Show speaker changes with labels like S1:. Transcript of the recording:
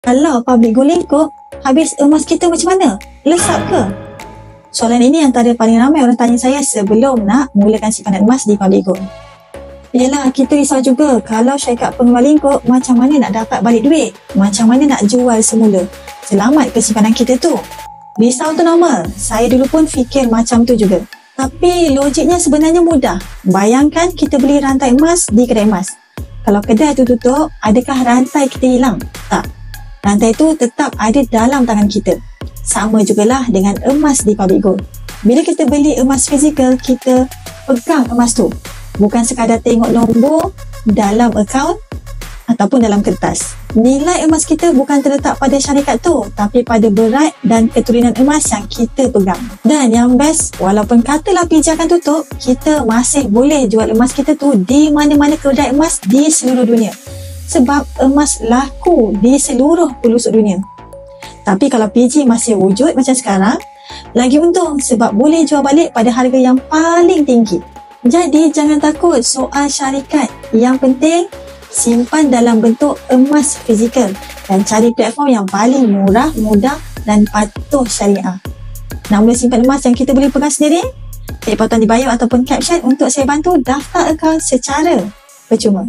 S1: Kalau public gold lengkok, habis emas kita macam mana? Lesap ke? Soalan ini antara paling ramai orang tanya saya sebelum nak mulakan simpanan emas di public gold. Yelah, kita risau juga kalau syarikat pengeluar lengkok, macam mana nak dapat balik duit? Macam mana nak jual semula? Selamat ke simpanan kita tu? Risau tu normal. Saya dulu pun fikir macam tu juga. Tapi logiknya sebenarnya mudah. Bayangkan kita beli rantai emas di kedai emas. Kalau kedai tu tutup, adakah rantai kita hilang? Tak. Rantai tu tetap ada dalam tangan kita. Sama jugalah dengan emas di public gold. Bila kita beli emas fizikal, kita pegang emas tu. Bukan sekadar tengok nombor dalam akaun ataupun dalam kertas. Nilai emas kita bukan terletak pada syarikat tu, tapi pada berat dan keturunan emas yang kita pegang. Dan yang best, walaupun katalah PJ akan tutup, kita masih boleh jual emas kita tu di mana-mana kedai emas di seluruh dunia. Sebab emas laku di seluruh pelosok dunia. Tapi kalau PJ masih wujud macam sekarang, lagi untung sebab boleh jual balik pada harga yang paling tinggi. Jadi jangan takut soal syarikat. Yang penting, simpan dalam bentuk emas fizikal dan cari platform yang paling murah, mudah dan patuh syariah. Nak mula simpan emas yang kita boleh pegang sendiri? Klik butang di bio ataupun caption untuk saya bantu daftar akaun secara percuma.